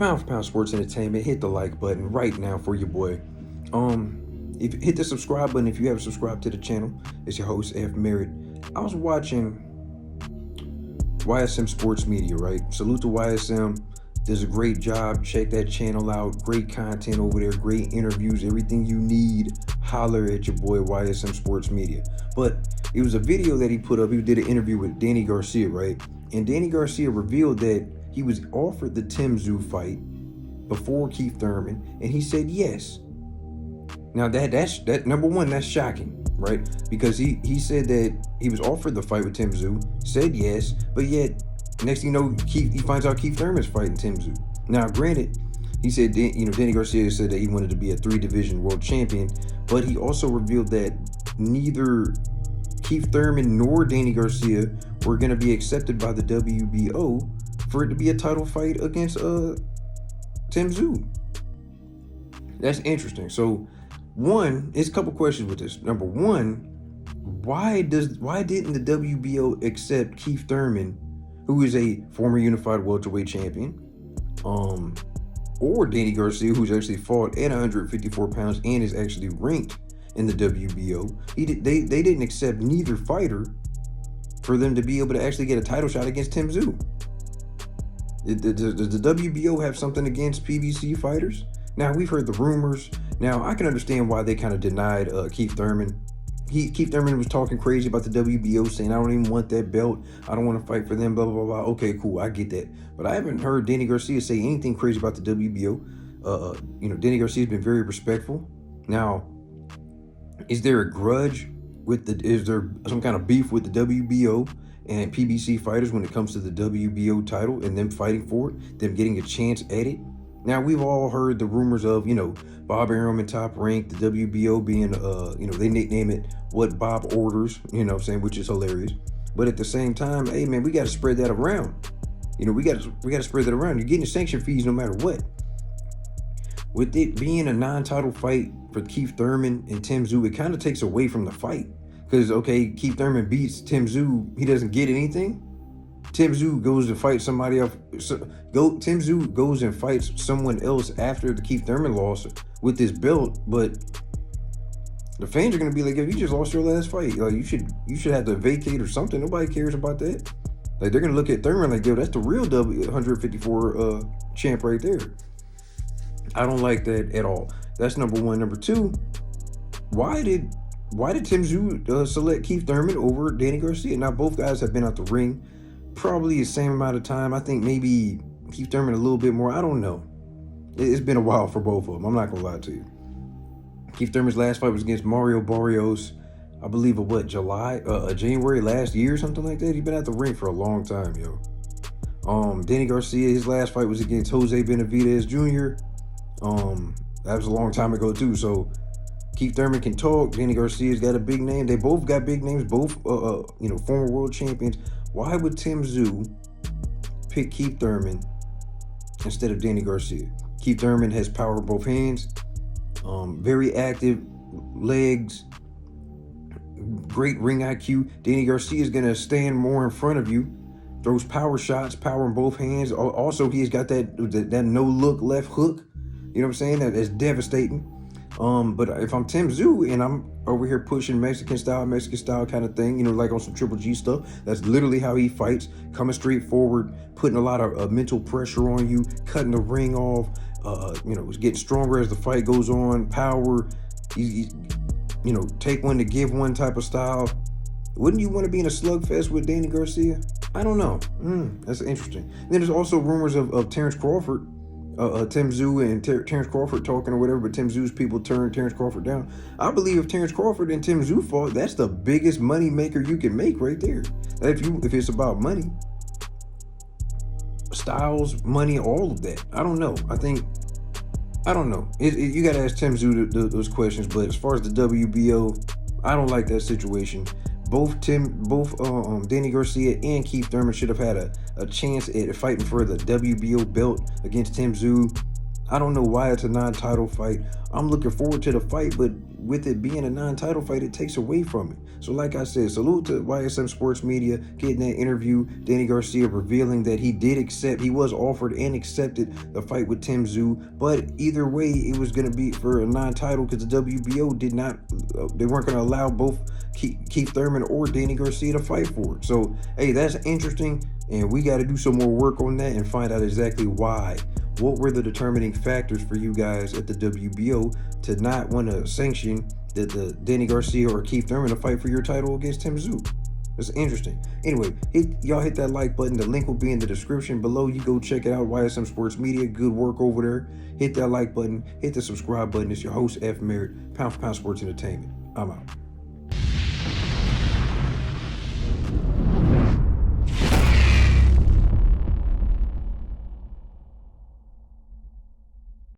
Pound for Pound Sports Entertainment, hit the like button right now for your boy. If hit the subscribe button if you haven't subscribed to the channel. It's your host F Merritt. I was watching YSM Sports Media, right? Salute to YSM. Does a great job. Check that channel out. Great content over there. Great interviews. Everything you need. Holler at your boy YSM Sports Media. But it was a video that he put up. He did an interview with Danny Garcia, right? And Danny Garcia revealed that he was offered the Tszyu fight before Keith Thurman, and he said yes. Now that's number one, that's shocking, right? Because he said that he was offered the fight with Tszyu, said yes, but yet next thing you know, he finds out Keith Thurman's fighting Tszyu. Now, granted, he said, Danny Garcia said that he wanted to be a 3-division world champion, but he also revealed that neither Keith Thurman nor Danny Garcia were going to be accepted by the WBO for it to be a title fight against Tszyu. That's interesting. So, one, there's a couple questions with this. Number one, why didn't the WBO accept Keith Thurman, who is a former unified welterweight champion, or Danny Garcia, who's actually fought at 154 pounds and is actually ranked in the WBO? They didn't accept neither fighter for them to be able to actually get a title shot against Tszyu. Does the WBO have something against PBC fighters? Now, we've heard the rumors. Now, I can understand why they kind of denied Keith Thurman. Keith Thurman was talking crazy about the WBO, saying, I don't even want that belt. I don't want to fight for them, blah, blah, blah, blah. Okay, cool. I get that. But I haven't heard Danny Garcia say anything crazy about the WBO. Danny Garcia's been very respectful. Now, is there a grudge is there some kind of beef with the WBO and PBC fighters when it comes to the WBO title and them fighting for it, them getting a chance at it? Now, we've all heard the rumors of, Bob Arum in Top Rank, the WBO being, they nickname it what Bob orders, which is hilarious. But at the same time, hey, man, we got to spread that around. We got to spread that around. You're getting sanction fees no matter what. With it being a non-title fight for Keith Thurman and Tszyu, it kind of takes away from the fight. Because, okay, Keith Thurman beats Tszyu, he doesn't get anything. Tszyu goes to fight somebody else. Tszyu goes and fights someone else after the Keith Thurman loss with this belt, but the fans are gonna be like, "If you just lost your last fight, like you should have to vacate or something." Nobody cares about that. Like, they're gonna look at Thurman like, "Yo, that's the real 154 champ right there." I don't like that at all. That's number one. Number two, why did Tszyu select Keith Thurman over Danny Garcia? Now, both guys have been out the ring probably the same amount of time. I think maybe Keith Thurman a little bit more. I don't know. It's been a while for both of them. I'm not going to lie to you. Keith Thurman's last fight was against Mario Barrios, I believe, January last year, something like that. He's been at the ring for a long time, yo. Danny Garcia, his last fight was against Jose Benavidez Jr. That was a long time ago, too. So Keith Thurman can talk. Danny Garcia's got a big name. They both got big names, both, former world champions. Why would Tszyu pick Keith Thurman instead of Danny Garcia? Keith Thurman has power in both hands, very active legs, great ring IQ. Danny Garcia is going to stand more in front of you, throws power shots, power in both hands. Also, he's got that no-look left hook. You know what I'm saying? That's devastating. But if I'm Tszyu and I'm over here pushing Mexican style kind of thing, like on some Triple G stuff, that's literally how he fights, coming straight forward, putting a lot of mental pressure on you, cutting the ring off, getting stronger as the fight goes on, power, take one to give one type of style. Wouldn't you want to be in a slugfest with Danny Garcia? I don't know. That's interesting. And then there's also rumors of Terrence Crawford, Tszyu and Terrence Crawford talking or whatever, but Tszyu's people turned Terrence Crawford down. I believe if Terrence Crawford and Tszyu fought, that's the biggest money maker you can make right there. If it's about money, styles, money, all of that. I don't know. I don't know. You got to ask Tszyu those questions. But as far as the WBO, I don't like that situation. Both Danny Garcia and Keith Thurman should have had a chance at fighting for the WBO belt against Tszyu. I don't know why it's a non-title fight. I'm looking forward to the fight, but with it being a non-title fight, it takes away from it. So like I said, salute to YSM Sports Media getting that interview. Danny Garcia revealing that he was offered and accepted the fight with Tszyu. But either way, it was going to be for a non-title because the WBO they weren't going to allow both Keith Thurman or Danny Garcia to fight for it. So, hey, that's interesting. And we got to do some more work on that and find out exactly why. What were the determining factors for you guys at the WBO to not want to sanction the Danny Garcia or Keith Thurman to fight for your title against Tszyu? It's interesting. Anyway, y'all hit that like button. The link will be in the description below. You go check it out. YSM Sports Media. Good work over there. Hit that like button. Hit the subscribe button. It's your host, F. Merritt, Pound for Pound Sports Entertainment. I'm out.